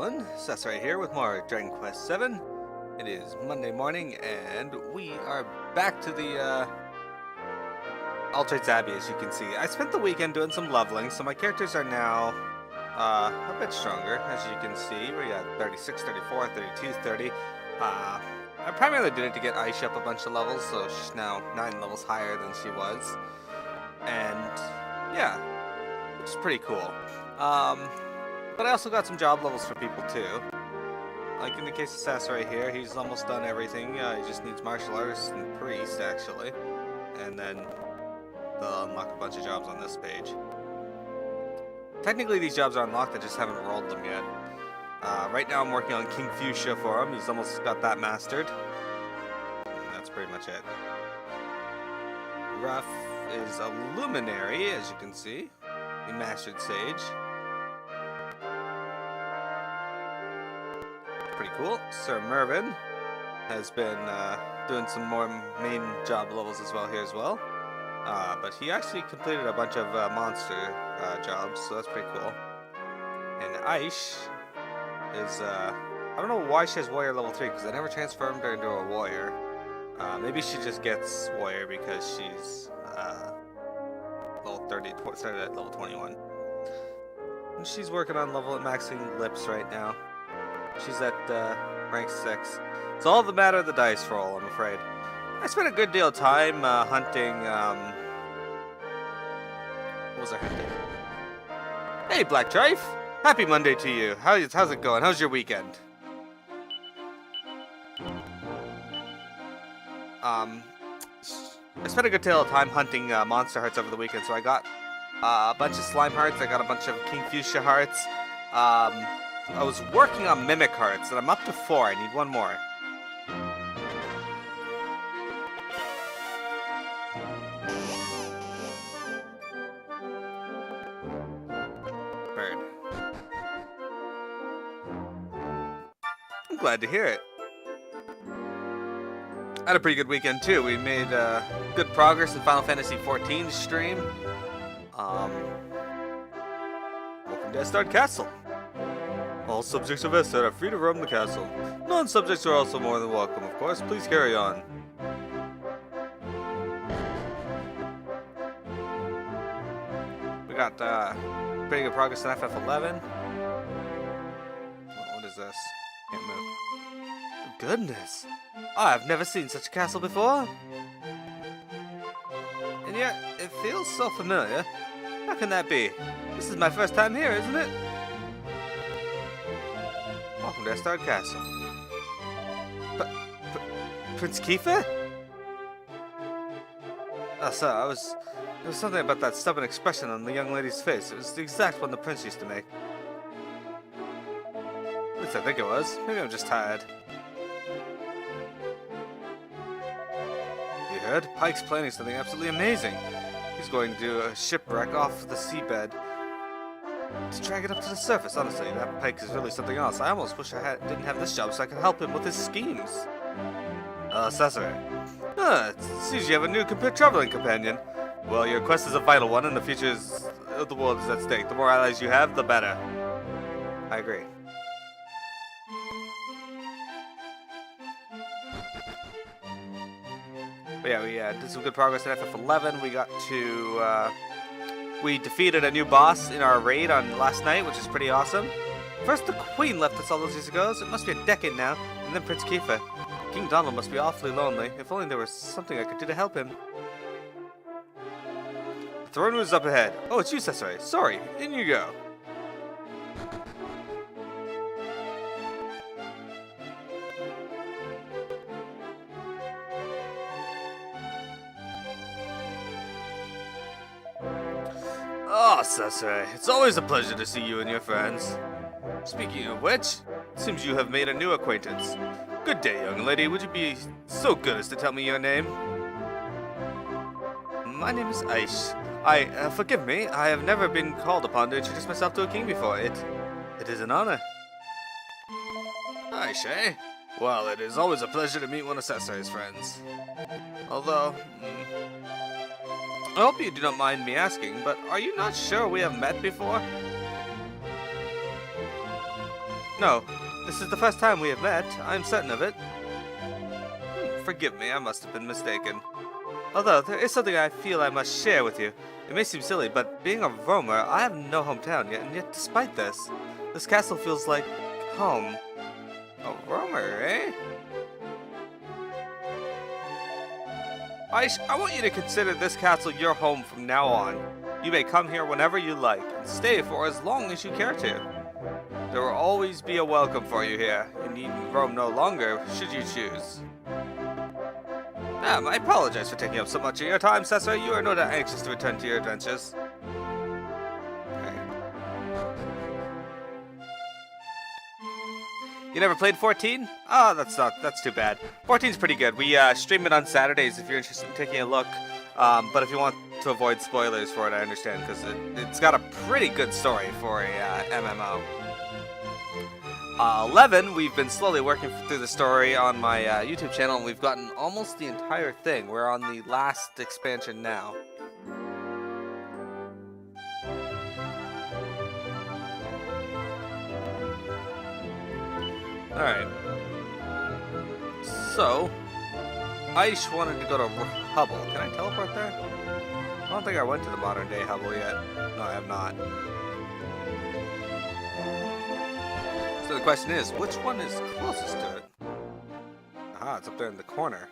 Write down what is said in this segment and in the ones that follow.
everyone, Sasrai here with more Dragon Quest VII. It is Monday morning and we are back to the Altrate's Abbey, as you can see. I spent the weekend doing some leveling, so my characters are now a bit stronger, as you can see. We got 36, 34, 32, 30. I primarily did it to get Aisha up a bunch of levels, so she's now 9 levels higher than she was. And yeah, it's pretty cool. But I also got some job levels for people too. Like in the case of Sass right here, he's almost done everything. He just needs martial artist and priest actually. And then they'll unlock a bunch of jobs on this page. Technically these jobs are unlocked, I just haven't rolled them yet. Right now I'm working on King Fuchsia for him. He's almost got that mastered. And that's pretty much it. Ruff is a luminary, as you can see. He mastered Sage. Pretty cool. Sir Mervyn has been doing some more main job levels as well here as well. But he actually completed a bunch of monster jobs, so that's pretty cool. And Aish is, I don't know why she has warrior level 3, because I never transformed her into a warrior. Maybe she just gets warrior because she's level 30, started at level 21. And she's working on maxing lips right now. She's at rank 6. It's all the matter of the dice roll, I'm afraid. I spent a good deal of time hunting, what was I hunting? Hey, Black Trife! Happy Monday to you. How's it going? How's your weekend? I spent a good deal of time hunting monster hearts over the weekend, so I got a bunch of slime hearts, I got a bunch of King Fuchsia hearts. I was working on Mimic Hearts, and I'm up to 4. I need one more. Bird. I'm glad to hear it. I had a pretty good weekend, too. We made good progress in Final Fantasy XIV stream. Welcome to Estard Castle. All subjects of Estard are free to roam the castle. Non-subjects are also more than welcome, of course. Please carry on. We got pretty good progress in FF11. What is this? Can't move. Goodness! I've never seen such a castle before. And yet, it feels so familiar. How can that be? This is my first time here, isn't it? Welcome to Estard Castle. Prince Kiefer? Oh, sir, there was something about that stubborn expression on the young lady's face. It was the exact one the prince used to make. At least I think it was. Maybe I'm just tired. You heard? Pike's planning something absolutely amazing. He's going to do a shipwreck off the seabed to drag it up to the surface. Honestly, that Pike is really something else. I almost wish I didn't have this job so I could help him with his schemes. Cesare. It seems you have a new traveling companion. Well, your quest is a vital one, and the future of the world is at stake. The more allies you have, the better. I agree. But yeah, we did some good progress in FF11. We got to, we defeated a new boss in our raid on last night, which is pretty awesome. First, the Queen left us all those years ago, so it must be a decade now, and then Prince Kiefer. King Donald must be awfully lonely. If only there was something I could do to help him. The throne room is up ahead. Oh, it's you, Cesare. Sorry, in you go. Oh, Cesare, it's always a pleasure to see you and your friends. Speaking of which, it seems you have made a new acquaintance. Good day, young lady. Would you be so good as to tell me your name? My name is Aish. Forgive me, I have never been called upon to introduce myself to a king before. It is an honor. Aish, eh? Well, it is always a pleasure to meet one of Cesare's friends. Although, I hope you do not mind me asking, but are you not sure we have met before? No, this is the first time we have met. I am certain of it. Forgive me, I must have been mistaken. Although, there is something I feel I must share with you. It may seem silly, but being a roamer, I have no hometown yet, and yet despite this castle feels like home. A roamer, eh? I want you to consider this castle your home from now on. You may come here whenever you like, and stay for as long as you care to. There will always be a welcome for you here. You needn't roam no longer, should you choose. I apologize for taking up so much of your time, Cesar. You are no doubt anxious to return to your adventures. Okay. You never played 14? Oh, that's too bad. 14's pretty good. We stream it on Saturdays if you're interested in taking a look. But if you want to avoid spoilers for it, I understand, because it's got a pretty good story for a MMO. 11, we've been slowly working through the story on my YouTube channel, and we've gotten almost the entire thing. We're on the last expansion now. Alright. So, Aish wanted to go to Hubble. Can I teleport there? I don't think I went to the modern day Hubble yet. No, I have not. So the question is, which one is closest to it? Aha, it's up there in the corner.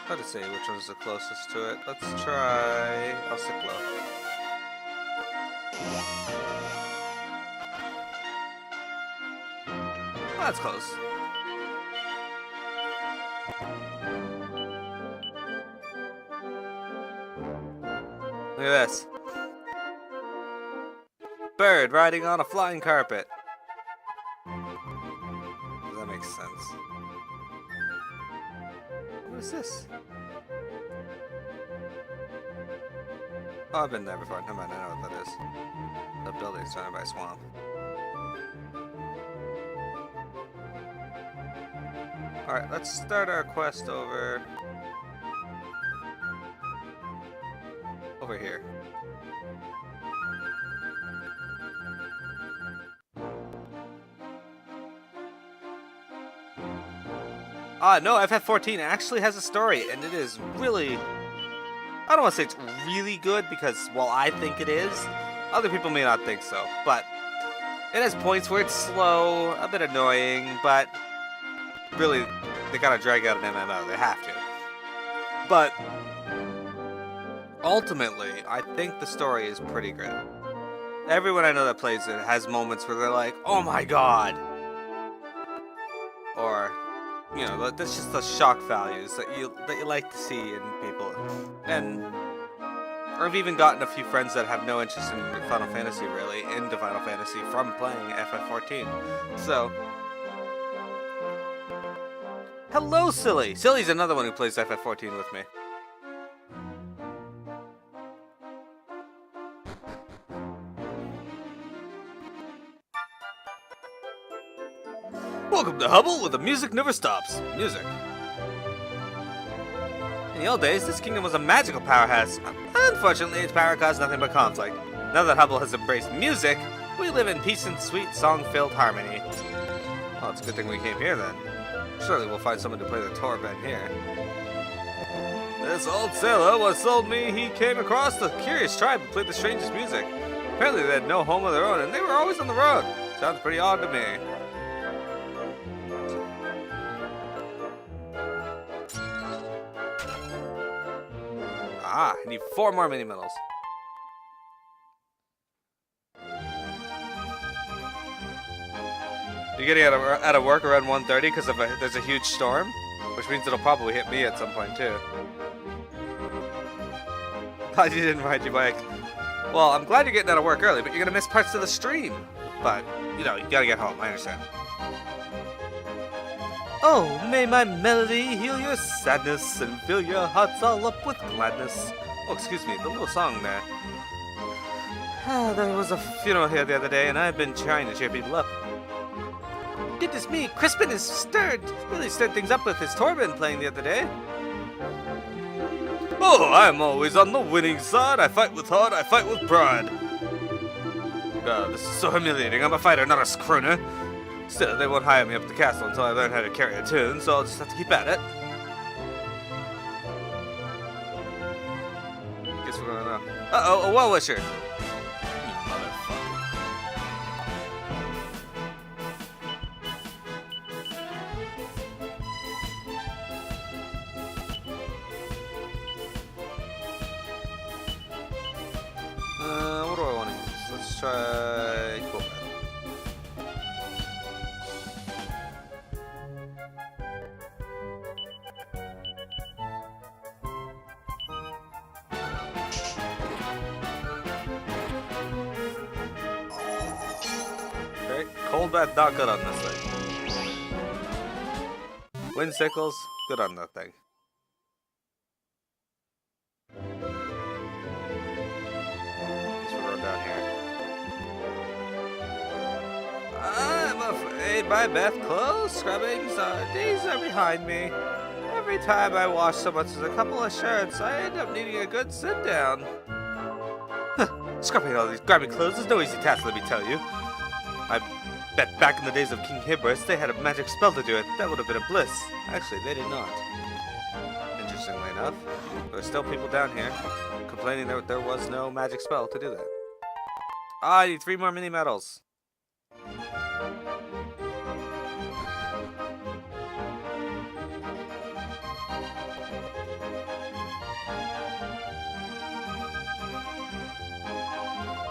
Hard to say which one is the closest to it. Let's try Alciclo. Oh, that's close. Look at this. Bird riding on a flying carpet. Does that make sense? What is this? Oh, I've been there before. Never mind, I know what that is. The building is surrounded by a swamp. Alright, let's start our quest over here. No, FF14 actually has a story, and it is really... I don't want to say it's really good, because, well, I think it is. Other people may not think so, but it has points where it's slow, a bit annoying, but really, they gotta drag out an MMO. They have to. But ultimately, I think the story is pretty good. Everyone I know that plays it has moments where they're like, oh my god! Or, you know, that's just the shock values that you like to see in people. And I've even gotten a few friends that have no interest in Final Fantasy, really, into Final Fantasy from playing FF14. So, hello, Silly! Silly's another one who plays FF14 with me. Welcome to Hubble, where the music never stops. Music. In the old days, this kingdom was a magical powerhouse. Unfortunately, its power caused nothing but conflict. Now that Hubble has embraced music, we live in peace and sweet, song-filled harmony. Well, it's a good thing we came here, then. Surely we'll find someone to play the Torben here. This old sailor once told me he came across the curious tribe who played the strangest music. Apparently they had no home of their own, and they were always on the road. Sounds pretty odd to me. Ah, I need 4 more mini medals. You're getting out of work around 1:30 because there's a huge storm, which means it'll probably hit me at some point too. Glad you didn't ride your bike. Well, I'm glad you're getting out of work early, but you're gonna miss parts of the stream. But you know, you gotta get home. I understand. Oh, may my melody heal your sadness and fill your hearts all up with gladness. Oh, excuse me, the little song there. There was a funeral here the other day, and I've been trying to cheer people up. Goodness me, Crispin is stirred. Really stirred things up with his Torben playing the other day. Oh, I'm always on the winning side. I fight with heart, I fight with pride. This is so humiliating. I'm a fighter, not a scrooner. Still, they won't hire me up at the castle until I learn how to carry a tune, so I'll just have to keep at it. Guess we're gonna know. Uh-oh, a well-wisher. You motherfucker. What do I want to use? Let's try cool. Okay, cold bath not good on this thing. Wind sickles, good on that thing. Down here. I'm afraid my bath clothes, scrubbings, these are behind me. Every time I wash so much as a couple of shirts, I end up needing a good sit down. Scrubbing all these grimy clothes is no easy task, let me tell you. I bet back in the days of King Hybris, they had a magic spell to do it. That would have been a bliss. Actually, they did not. Interestingly enough, there are still people down here complaining that there was no magic spell to do that. I need 3 more mini medals.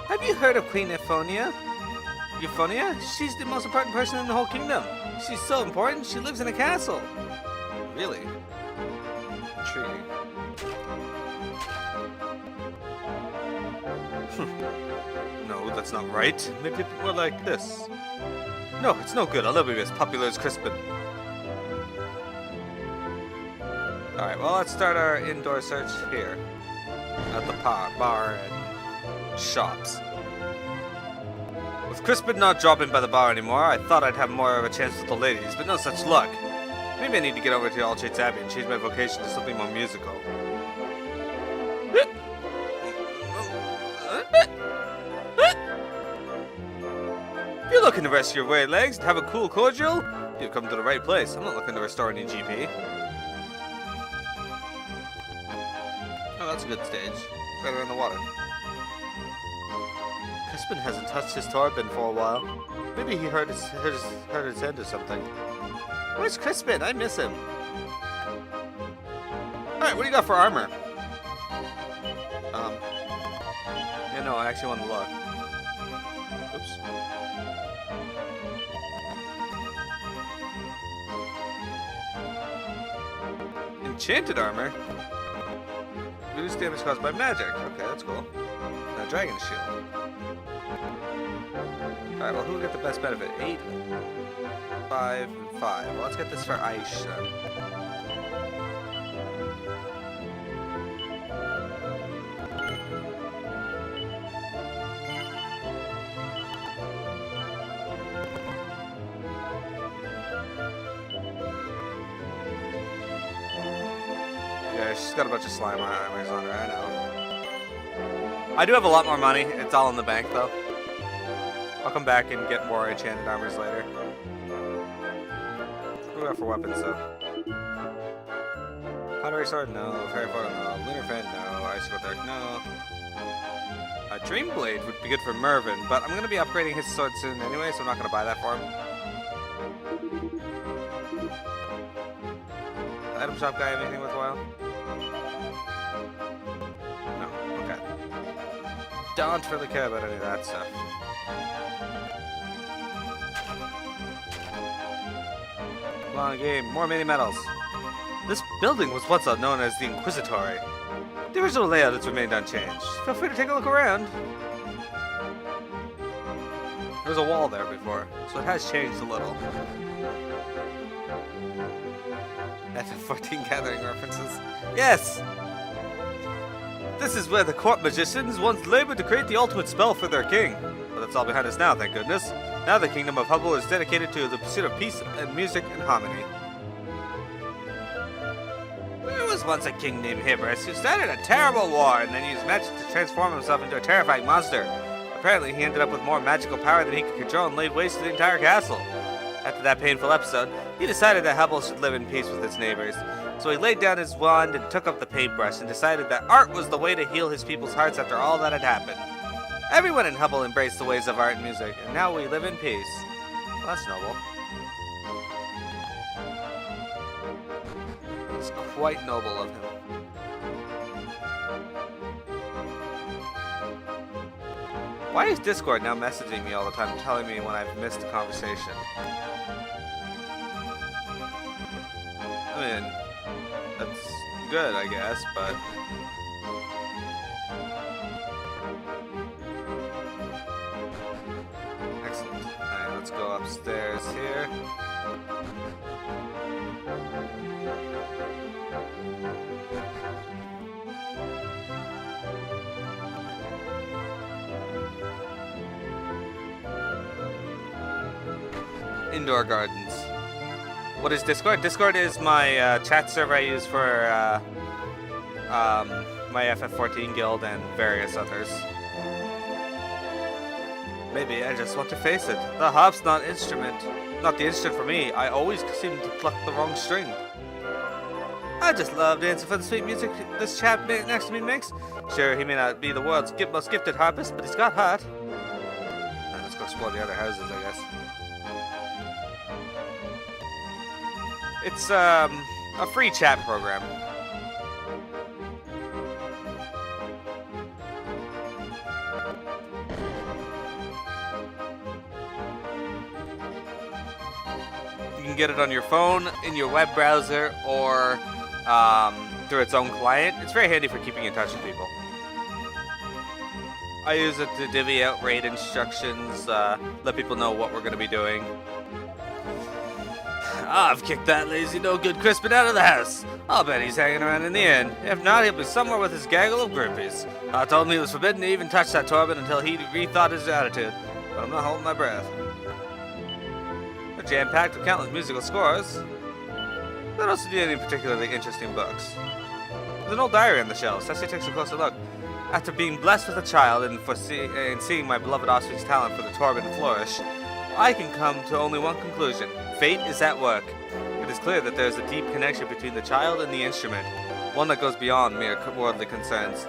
Have you heard of Queen Euphonia? Euphonia? She's the most important person in the whole kingdom. She's so important, she lives in a castle. Really? Intriguing. No, that's not right. Maybe more like this. No, it's no good. I'll never be as popular as Crispin. Alright, well, let's start our indoor search here. At the bar and shops. With Crispin not dropping by the bar anymore, I thought I'd have more of a chance with the ladies, but no such luck. Maybe I need to get over to Altrate's Abbey and change my vocation to something more musical. If you're looking to rest your weary legs and have a cool cordial, you've come to the right place. I'm not looking to restore any GP. Oh, that's a good stage. Better in the water. Crispin hasn't touched his Torbin for a while. Maybe he hurt his head or something. Where's Crispin? I miss him. Alright, what do you got for armor? Yeah, no, I actually want to look. Oops. Enchanted armor? Reduce damage caused by magic. Okay, that's cool. And a dragon shield. Alright, well, who will get the best benefit? 8, 5, and 5. Well, let's get this for Aish then. Yeah, she's got a bunch of slime armors on her, I know. I do have a lot more money. It's all in the bank, though. I'll come back and get more enchanted armors later. What do we got for weapons, though? Pottery sword, no. Fairy portal, no. Lunar fan, no. Icicle dark, no. A dream blade would be good for Mervyn, but I'm going to be upgrading his sword soon anyway, so I'm not going to buy that for him. Item shop guy have anything worthwhile? No. Okay. Don't really care about any of that stuff. Come on, game. More mini medals. This building was once known as the Inquisitory. The original layout has remained unchanged. Feel free to take a look around. There was a wall there before, so it has changed a little. FF14 gathering references. Yes! This is where the court magicians once labored to create the ultimate spell for their king. But that's all behind us now, thank goodness. Now the kingdom of Hubble is dedicated to the pursuit of peace and music and harmony. There was once a king named Hybris who started a terrible war and then used magic to transform himself into a terrifying monster. Apparently, he ended up with more magical power than he could control and laid waste to the entire castle. After that painful episode, he decided that Hubble should live in peace with its neighbors. So he laid down his wand and took up the paintbrush and decided that art was the way to heal his people's hearts after all that had happened. Everyone in Hubble embraced the ways of art and music, and now we live in peace. Well, that's noble. It's quite noble of him. Why is Discord now messaging me all the time, telling me when I've missed a conversation? I mean, that's good, I guess, but... Excellent. Alright, let's go upstairs here. Indoor gardens. What is Discord? Discord is my chat server I use for my FF14 guild and various others. Maybe I just want to face it. The harp's not the instrument for me. I always seem to pluck the wrong string. I just love dancing for the sweet music this chap next to me makes. Sure, he may not be the world's most gifted harpist, but he's got heart. Let's go explore the other houses, I guess. It's a free chat program. You can get it on your phone, in your web browser, or through its own client. It's very handy for keeping in touch with people. I use it to divvy out raid instructions, let people know what we're going to be doing. I've kicked that lazy no-good Crispin out of the house. I'll bet he's hanging around in the inn. If not, he'll be somewhere with his gaggle of groupies. I told him he was forbidden to even touch that Torben until he rethought his attitude. But I'm not holding my breath. They're jam-packed with countless musical scores. They don't see any particularly interesting books. There's an old diary on the shelf. Ceci takes a closer look. After being blessed with a child and seeing my beloved offspring's talent for the Torben to flourish, I can come to only one conclusion. Fate is at work. It is clear that there is a deep connection between the child and the instrument, one that goes beyond mere worldly concerns.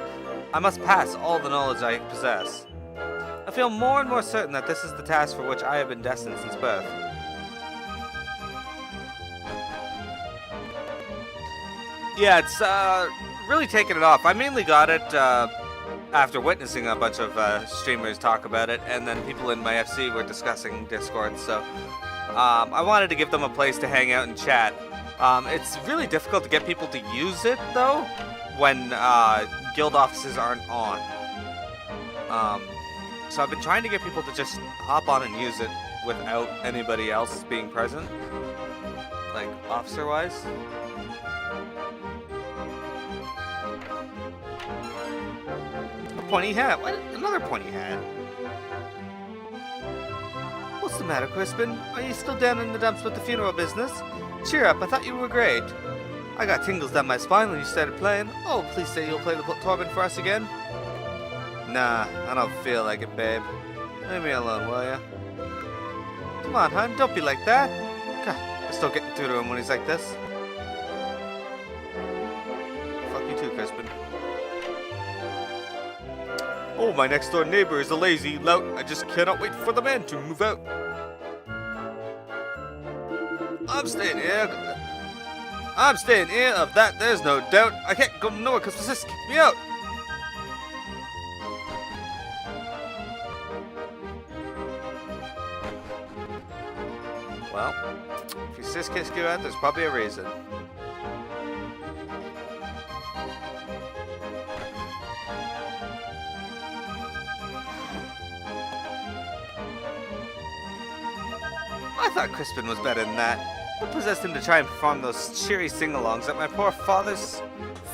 I must pass all the knowledge I possess. I feel more and more certain that this is the task for which I have been destined since birth. Yeah, it's really taken it off. I mainly got it after witnessing a bunch of streamers talk about it, and then people in my FC were discussing Discord, so I wanted to give them a place to hang out and chat. It's really difficult to get people to use it, though, when guild offices aren't on. So I've been trying to get people to just hop on and use it without anybody else being present, like officer-wise. Pointy hat. What? Another pointy hat. What's the matter, Crispin? Are you still down in the dumps with the funeral business? Cheer up, I thought you were great. I got tingles down my spine when you started playing. Oh, please say you'll play the Torben for us again. Nah, I don't feel like it, babe. Leave me alone, will ya? Come on, hon, don't be like that. God, I'm still getting through to him when he's like this. Fuck you too, Crispin. Oh, my next door neighbor is a lazy lout. I just cannot wait for the man to move out. I'm staying here. Of that there's no doubt. I can't go nowhere because my sister kicked me out. Well, if your sis kicks you out, there's probably a reason. I thought Crispin was better than that. What possessed him to try and perform those cheery sing-alongs at my poor father's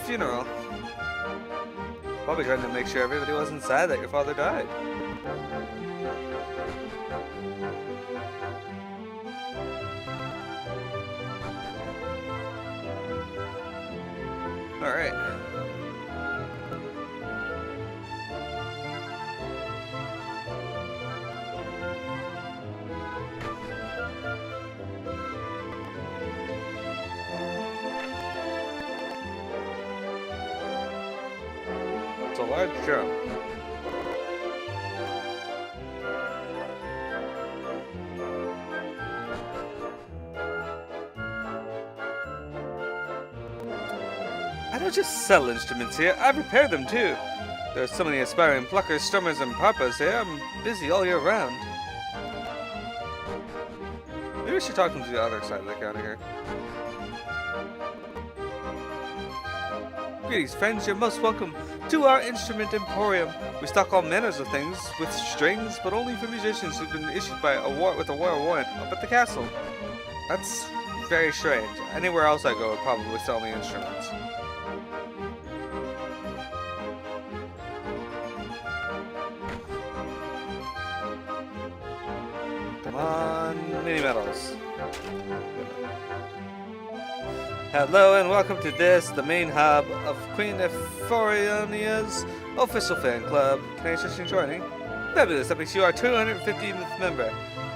funeral? Probably trying to make sure everybody wasn't sad that your father died. Alright. It's a large drum. I don't just sell instruments here, I repair them too. There are so many aspiring pluckers, strummers, and harpers here, I'm busy all year round. Maybe we should talk to the other side of the counter here. Greetings, friends, you're most welcome to our instrument emporium. We stock all manners of things with strings, but only for musicians who've been issued by with a royal warrant up at the castle. That's very strange. Anywhere else I go would probably sell me instruments. Come on, mini medals. Hello and welcome to the main hub of Queen Euphorionia's official fan club. Can I interest you in joining? Fabulous, that makes you our 250th member.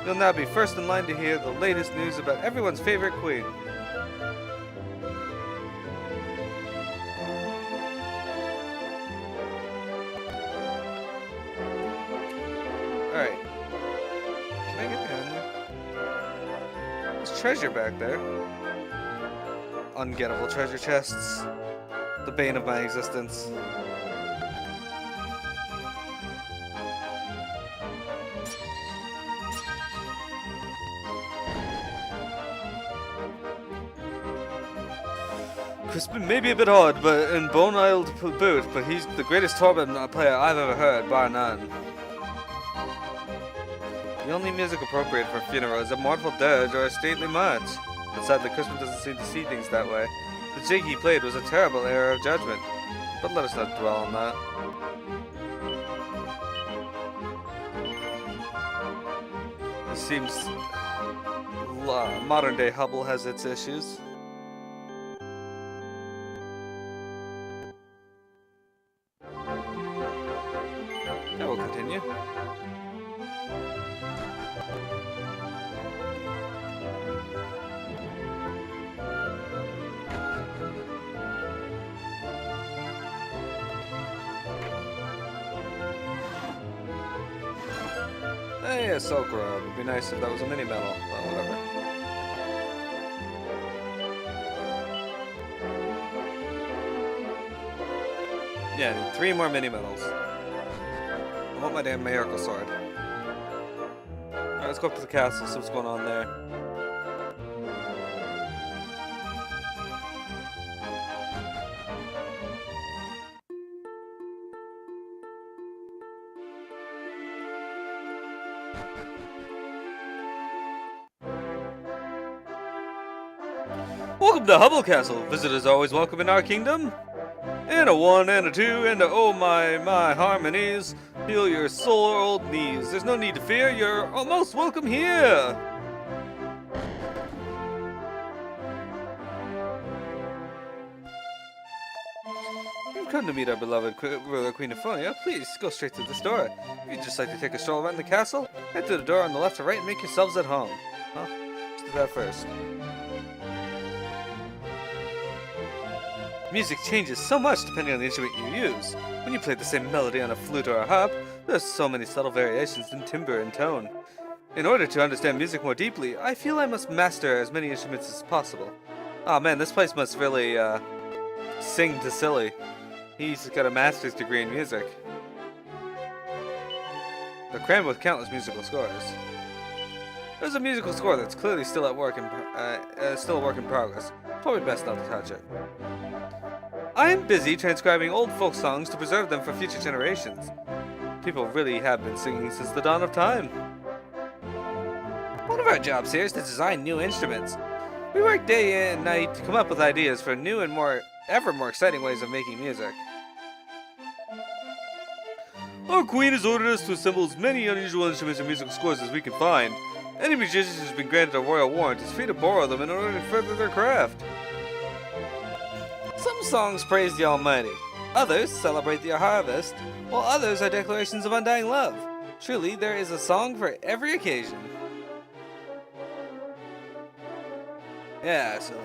You'll now be first in line to hear the latest news about everyone's favorite queen. Alright. Can I get behind there? There's treasure back there. Ungettable treasure chests. The bane of my existence. Crispin may be a bit odd, but in bone-isled boot, but he's the greatest Torben player I've ever heard, bar none. The only music appropriate for a funeral is a mournful dirge or a stately march. But sadly, Crispin doesn't seem to see things that way. The jig he played was a terrible error of judgment. But let us not dwell on that. It seems modern-day Hubble has its issues. That will continue. Hey, a silk robe. It'd be nice if that was a mini medal. Well, whatever. Yeah, I need 3 more mini medals. I want my damn miracle sword. Alright, let's go up to the castle, see what's going on there. Welcome to Hubble Castle. Visitors are always welcome in our kingdom. And a 1 and a 2 and a oh my harmonies. Heal your sore old knees. There's no need to fear. You're almost welcome here. You've come to meet our beloved ruler, Queen Euphronia. Please go straight to this door. If you'd just like to take a stroll around the castle, head to the door on the left or right and make yourselves at home. Huh? Let's do that first. Music changes so much depending on the instrument you use. When you play the same melody on a flute or a harp, there's so many subtle variations in timbre and tone. In order to understand music more deeply, I feel I must master as many instruments as possible. Oh man, this place must really, sing to Silly. He's got a master's degree in music. They're crammed with countless musical scores. There's a musical score that's clearly still a work in progress. Probably best not to touch it. I am busy transcribing old folk songs to preserve them for future generations. People really have been singing since the dawn of time. One of our jobs here is to design new instruments. We work day and night to come up with ideas for new and ever more exciting ways of making music. Our queen has ordered us to assemble as many unusual instruments and musical scores as we can find. Any musician who's been granted a royal warrant is free to borrow them in order to further their craft. Some songs praise the Almighty, others celebrate the harvest, while others are declarations of undying love. Truly, there is a song for every occasion. Yeah, silly.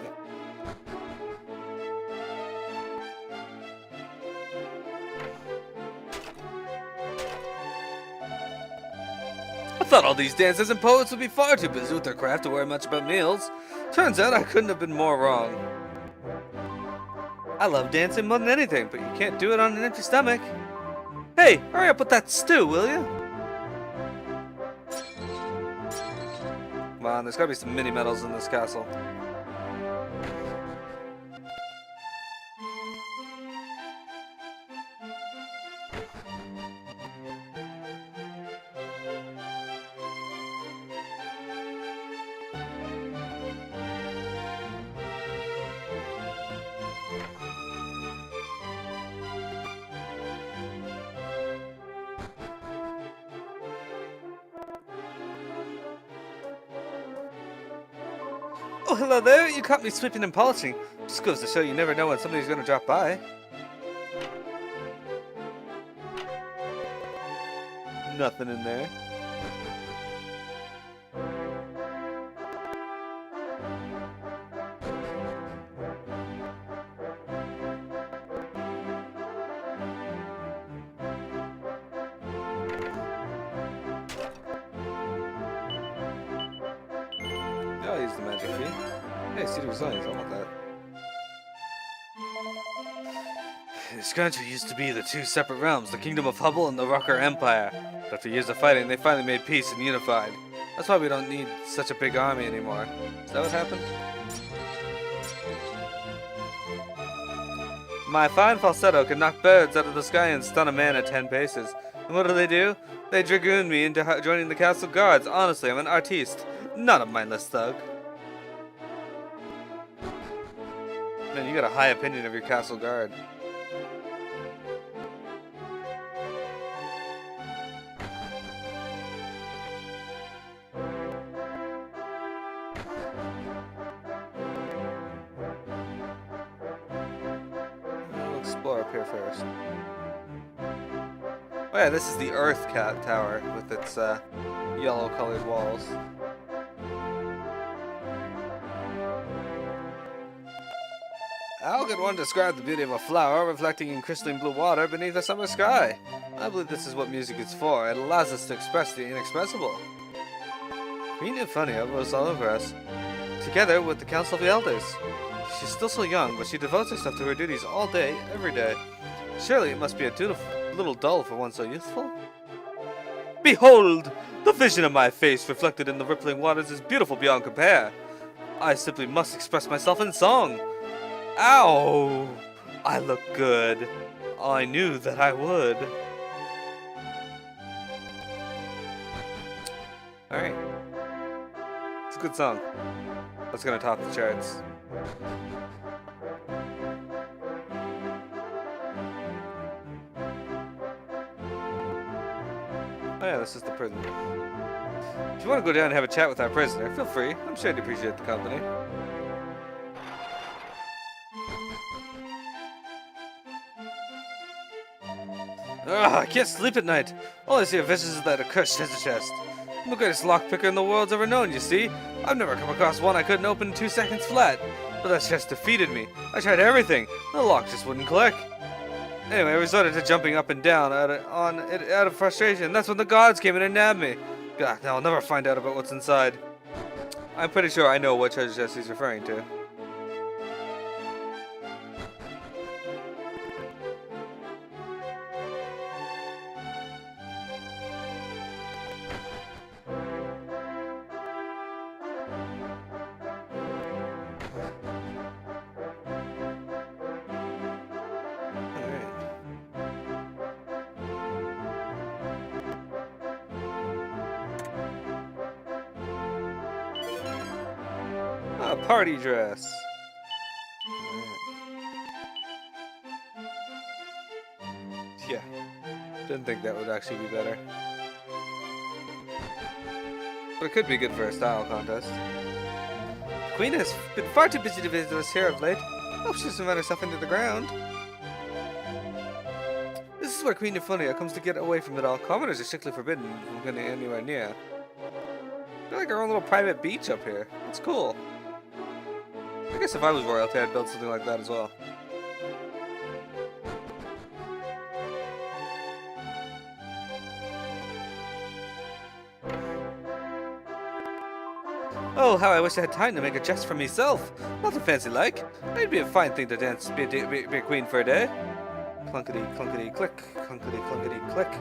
I thought all these dancers and poets would be far too busy with their craft to worry much about meals. Turns out I couldn't have been more wrong. I love dancing more than anything, but you can't do it on an empty stomach. Hey, hurry up with that stew, will you? Come on, there's gotta be some mini medals in this castle. Oh, hello there. You caught me sweeping and polishing. Just goes to show you never know when somebody's gonna drop by. Nothing in there. I'll use the magic key. Hey, City Resilience, I want that. This country used to be the two separate realms, the Kingdom of Hubble and the Rocker Empire. But after years of fighting, they finally made peace and unified. That's why we don't need such a big army anymore. Is that what happened? My fine falsetto can knock birds out of the sky and stun a man at 10 paces. And what do? They dragooned me into joining the castle guards. Honestly, I'm an artiste, not a mindless thug. Man, you got a high opinion of your castle guard. We'll explore up here first. Oh yeah, this is the Earth Cat Tower with its yellow-colored walls. How could one describe the beauty of a flower reflecting in crystalline blue water beneath a summer sky? I believe this is what music is for. It allows us to express the inexpressible. Queen Euphania was all over us, together with the Council of the Elders. She's still so young, but she devotes herself to her duties all day, every day. Surely it must be a little dull for one so youthful? Behold! The vision of my face reflected in the rippling waters is beautiful beyond compare. I simply must express myself in song. Ow! I look good. I knew that I would. Alright. It's a good song. That's gonna top the charts. Oh yeah, this is the prison. If you want to go down and have a chat with our prisoner, feel free. I'm sure he'd appreciate the company. Ugh, I can't sleep at night. All I see are visions of that accursed treasure chest. I'm the greatest lockpicker in the world's ever known, you see. I've never come across one I couldn't open in 2 seconds flat. But that chest defeated me. I tried everything. The lock just wouldn't click. Anyway, I resorted to jumping up and down out of frustration. That's when the gods came in and nabbed me. God, now I'll never find out about what's inside. I'm pretty sure I know what treasure chest he's referring to. A party dress. Yeah, didn't think that would actually be better. But it could be good for a style contest. The Queen has been far too busy to visit us here of late. Hope she doesn't run herself into the ground. This is where Queen Euphronia comes to get away from it all. Commoners are strictly forbidden from getting anywhere near. They're like our own little private beach up here. It's cool. I guess if I was royalty, I'd build something like that as well. Oh, how I wish I had time to make a jest for myself. Nothing fancy like. It'd be a fine thing to dance, be a queen for a day. Clunkety, clunkety, click, clunkety, clunkety, click.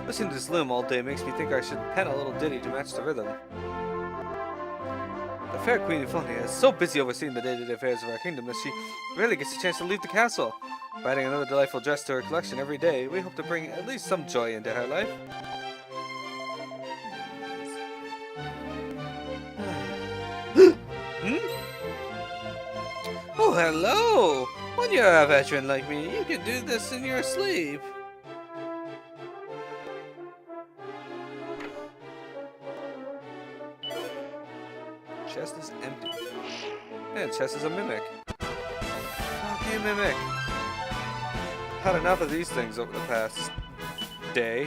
Listening to this loom all day makes me think I should pen a little ditty to match the rhythm. The fair Queen Euphronia is so busy overseeing the day-to-day affairs of our kingdom that she rarely gets a chance to leave the castle. By adding another delightful dress to her collection every day, we hope to bring at least some joy into her life. Oh, hello! When you're a veteran like me, you can do this in your sleep. Chest is empty. And chest is a mimic. Okay, mimic. Had enough of these things over the past day.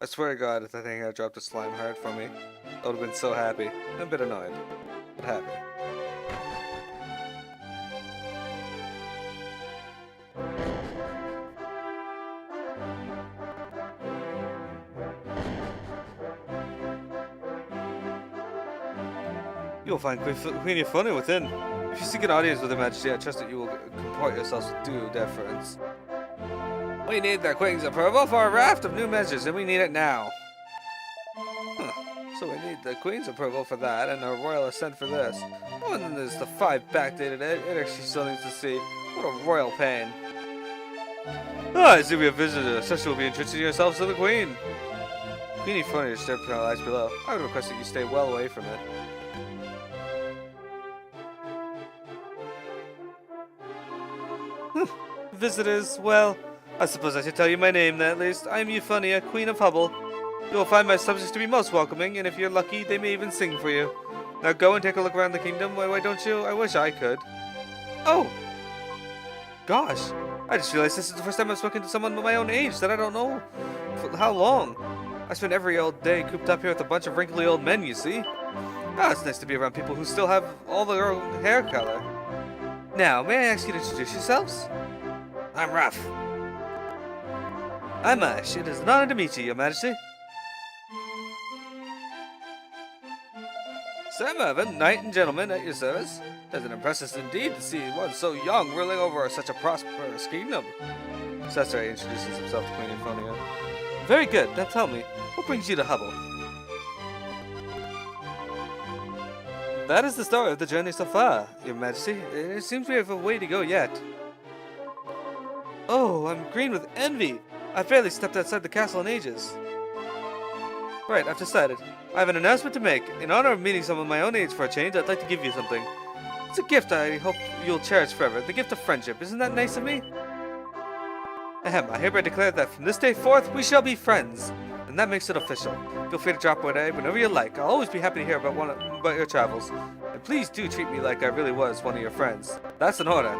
I swear to God, if that thing had dropped a slime heart for me, I would have been so happy. I'm a bit annoyed, but happy. You will find Queen Euphronia within. If you seek an audience with Her Majesty, I trust that you will comport yourselves with due deference. We need the Queen's approval for a raft of new measures, and we need it now. Huh. So we need the Queen's approval for that, and her royal assent for this. Oh, and then there's the 5 backdated edicts she still needs to see. What a royal pain. Ah, I see we have visitors. Such will be entrusting yourselves to the Queen. Queen Euphronia disturbed her lies below. I would request that you stay well away from it. Visitors, well, I suppose I should tell you my name then, at least. I am Euphronia, Queen of Hubble. You will find my subjects to be most welcoming, and if you're lucky, they may even sing for you. Now go and take a look around the kingdom. Why don't you? I wish I could. Oh! Gosh, I just realized this is the first time I've spoken to someone my own age that I don't know for how long. I spend every old day cooped up here with a bunch of wrinkly old men, you see. Ah, it's nice to be around people who still have all their own hair color. Now, may I ask you to introduce yourselves? I'm Ruff. I'm Ash. It is an honor to meet you, Your Majesty. Sir Mervyn, knight and gentleman at your service. Doesn't impress us indeed to see one so young ruling over such a prosperous kingdom. Cesare introduces himself to Queen Euphronia. Very good. Now tell me, what brings you to Hubble? That is the story of the journey so far, Your Majesty. It seems we have a way to go yet. Oh, I'm green with envy. I've barely stepped outside the castle in ages. Right, I've decided. I have an announcement to make. In honor of meeting someone my own age for a change, I'd like to give you something. It's a gift I hope you'll cherish forever. The gift of friendship. Isn't that nice of me? Ahem, I hereby declare that from this day forth, we shall be friends. And that makes it official. Feel free to drop by whenever you like. I'll always be happy to hear about your travels. And please do treat me like I really was one of your friends. That's an order.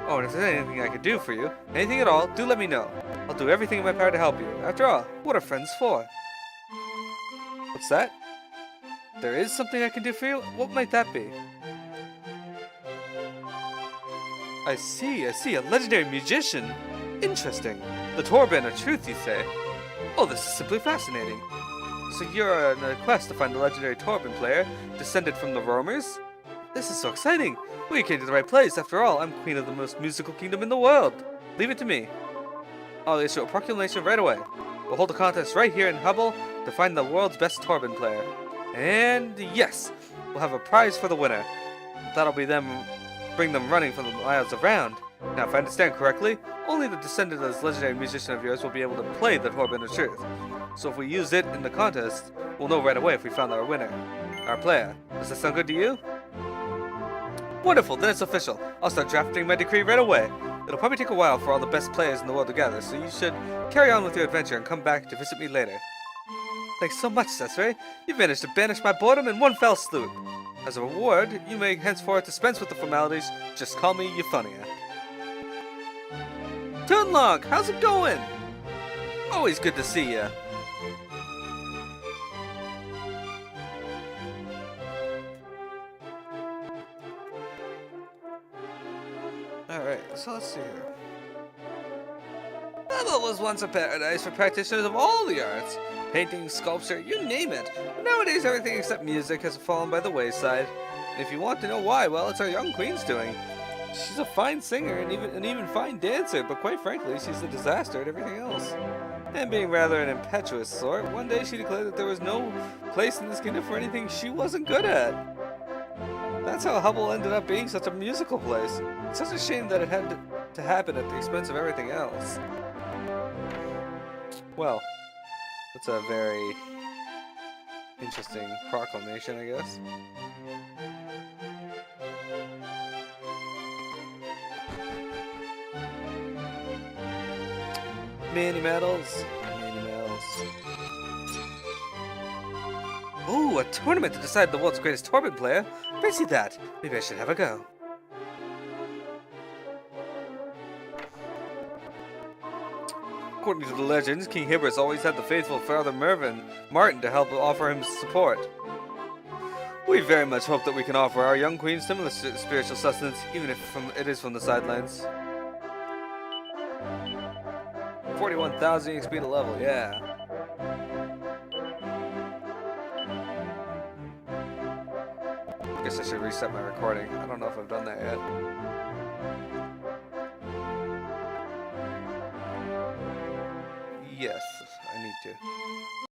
Oh, and if there's anything I can do for you, anything at all, do let me know. I'll do everything in my power to help you. After all, what are friends for? What's that? There is something I can do for you? What might that be? I see, a legendary musician. Interesting. The Torben of truth, you say? Oh, this is simply fascinating. So you're on a quest to find the legendary Torben player, descended from the Roamers? This is so exciting! We came to the right place. After all, I'm queen of the most musical kingdom in the world. Leave it to me. I'll issue a proclamation right away. We'll hold a contest right here in Hubble to find the world's best Torben player. And yes, we'll have a prize for the winner. that'll be them, bring them running from the miles around. Now, if I understand correctly, only the descendant of this legendary musician of yours will be able to play the Torment of Truth. So if we use it in the contest, we'll know right away if we found our winner, our player. Does that sound good to you? Wonderful, then it's official. I'll start drafting my decree right away. It'll probably take a while for all the best players in the world to gather, so you should carry on with your adventure and come back to visit me later. Thanks so much, Cesare. You've managed to banish my boredom in one fell swoop. As a reward, you may henceforth dispense with the formalities. Just call me Euphania. Tunlong, how's it going? Always good to see ya. Alright, so let's see here. Hubble was once a paradise for practitioners of all the arts. Painting, sculpture, you name it. But nowadays everything except music has fallen by the wayside. And if you want to know why, well, it's our young queen's doing. She's a fine singer and even fine dancer, but quite frankly, she's a disaster at everything else. And being rather an impetuous sort, one day she declared that there was no place in this kingdom for anything she wasn't good at. That's how Hubble ended up being such a musical place. It's such a shame that it had to happen at the expense of everything else. Well, that's a very interesting proclamation, I guess. Mini medals. Mini medals. Ooh, a tournament to decide the world's greatest Torment player. Fancy that. Maybe I should have a go. According to the legends, King Hibbert's always had the faithful Father Martin to help offer him support. We very much hope that we can offer our young queen similar spiritual sustenance, even if it is from the sidelines. 41,000 XP to level, yeah. Guess I should reset my recording. I don't know if I've done that yet. Yes, I need to.